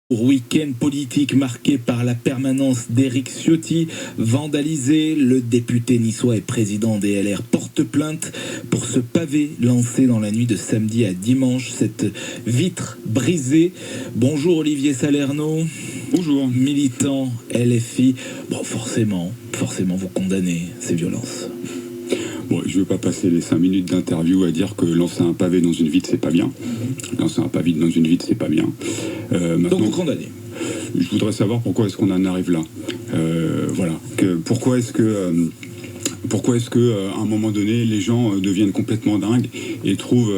Week-end politique marqué par la permanence d'Éric Ciotti, vandalisé. Le député niçois et président des LR porte plainte pour ce pavé lancé dans la nuit de samedi à dimanche, cette vitre brisée. Bonjour Olivier Salerno. Bonjour. Militant LFI. Bon, forcément, vous condamnez ces violences. Bon, je ne veux pas passer les 5 minutes d'interview à dire que lancer un pavé dans une vitre, c'est pas bien. Lancer un pavé dans une vitre, c'est pas bien. Donc vous condamnez. Je voudrais savoir pourquoi est-ce qu'on en arrive là. Pourquoi est-ce que à un moment donné, les gens deviennent complètement dingues et trouvent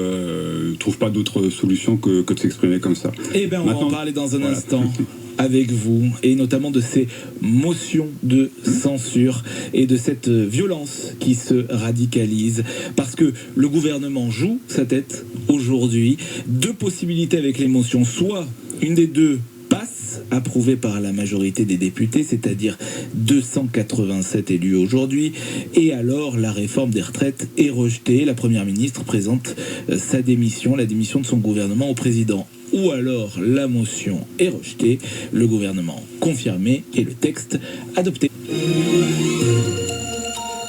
pas d'autre solution que de s'exprimer comme ça. Eh bien, on va en parler dans un instant avec vous, et notamment de ces motions de censure et de cette violence qui se radicalise, parce que le gouvernement joue sa tête aujourd'hui. Deux possibilités avec les motions: soit une des deux passe, approuvée par la majorité des députés, c'est-à-dire 287 élus aujourd'hui, et alors la réforme des retraites est rejetée. La première ministre présente sa démission, la démission de son gouvernement au président. Ou alors la motion est rejetée, le gouvernement confirmé et le texte adopté.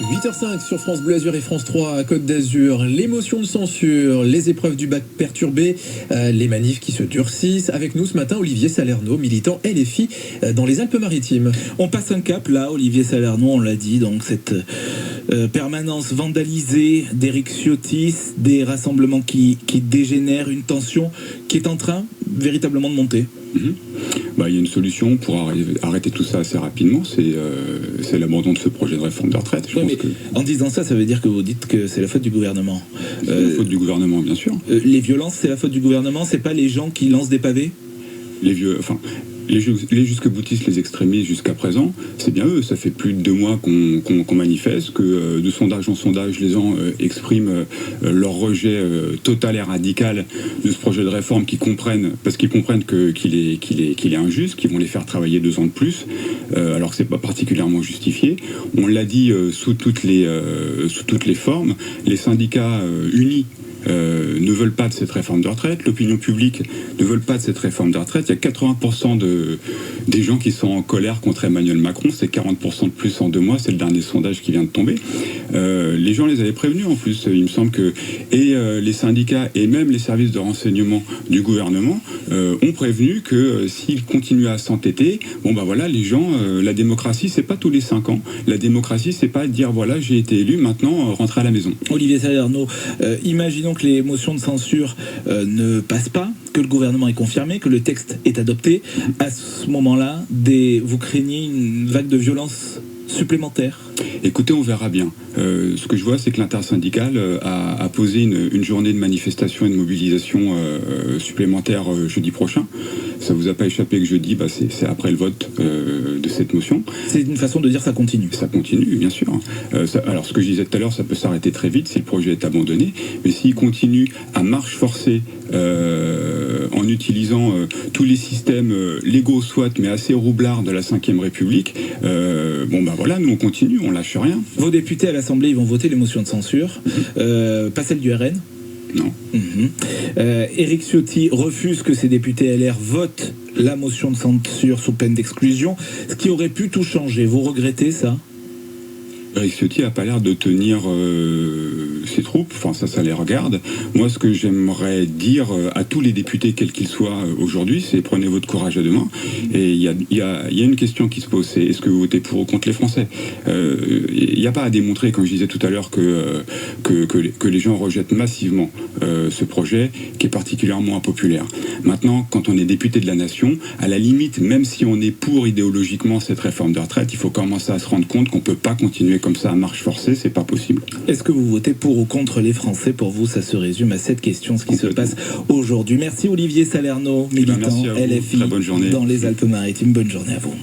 8h05 sur France Bleu Azur et France 3 à Côte d'Azur. Les motions de censure, les épreuves du bac perturbées, les manifs qui se durcissent. Avec nous ce matin, Olivier Salerno, militant LFI dans les Alpes-Maritimes. On passe un cap là, Olivier Salerno, on l'a dit, donc cette permanence vandalisée d'Éric Ciotti, des rassemblements qui dégénèrent, une tension qui est en train véritablement de monter. Il y a une solution pour arrêter tout ça assez rapidement, c'est l'abandon de ce projet de réforme de retraite. En disant ça, ça veut dire que vous dites que c'est la faute du gouvernement. C'est la faute du gouvernement, bien sûr. Les violences, c'est la faute du gouvernement, c'est pas les gens qui lancent des pavés? Les jusque-boutistes, les extrémistes jusqu'à présent, c'est bien eux. Ça fait plus de 2 mois qu'on manifeste, que de sondage en sondage, les gens expriment leur rejet total et radical de ce projet de réforme, parce qu'ils comprennent qu'il est injuste, qu'ils vont les faire travailler 2 ans de plus, alors que c'est pas particulièrement justifié. On l'a dit sous toutes les formes. Les syndicats unis ne veulent pas de cette réforme de retraite, l'opinion publique ne veut pas de cette réforme de retraite. Il y a 80% des gens qui sont en colère contre Emmanuel Macron, c'est 40% de plus en 2 mois, c'est le dernier sondage qui vient de tomber. Les gens les avaient prévenus en plus, il me semble que les syndicats et même les services de renseignement du gouvernement ont prévenu que s'ils continuent à s'entêter, les gens, la démocratie c'est pas tous les 5 ans, la démocratie c'est pas dire voilà j'ai été élu, maintenant rentrer à la maison. Olivier Salerno, imaginons que les motions de censure ne passent pas, que le gouvernement est confirmé, que le texte est adopté. À ce moment-là, vous craignez une vague de violence supplémentaire? Écoutez, on verra bien. Ce que je vois, c'est que l'intersyndicale a posé une journée de manifestation et de mobilisation supplémentaire jeudi prochain. Ça vous a pas échappé que jeudi, c'est après le vote de cette motion. C'est une façon de dire ça continue. Ça continue, bien sûr. Alors, ce que je disais tout à l'heure, ça peut s'arrêter très vite si le projet est abandonné. Mais s'il continue à marche forcée, en utilisant tous les systèmes légaux soit, mais assez roublards de la Ve République, nous on continue, on lâche rien. Vos députés à l'Assemblée, ils vont voter les motions de censure, pas celle du RN? Non. Éric Ciotti refuse que ses députés LR votent la motion de censure sous peine d'exclusion, ce qui aurait pu tout changer. Vous regrettez ça? Éric Ciotti n'a pas l'air de tenir ses troupes, ça les regarde. Moi, ce que j'aimerais dire à tous les députés, quels qu'ils soient aujourd'hui, c'est prenez votre courage à deux mains. Et il y a une question qui se pose, c'est est-ce que vous votez pour ou contre les Français? Il n'y a pas à démontrer, comme je disais tout à l'heure, que les gens rejettent massivement ce projet, qui est particulièrement impopulaire. Maintenant, quand on est député de la nation, à la limite, même si on est pour idéologiquement cette réforme de retraite, il faut commencer à se rendre compte qu'on ne peut pas continuer comme ça à marche forcée, c'est pas possible. Est-ce que vous votez pour ou contre les Français? Pour vous, ça se résume à cette question, ce qui se passe aujourd'hui. Merci Olivier Salerno, militant LFI Très bonne journée dans les Alpes-Maritimes. Bonne journée à vous.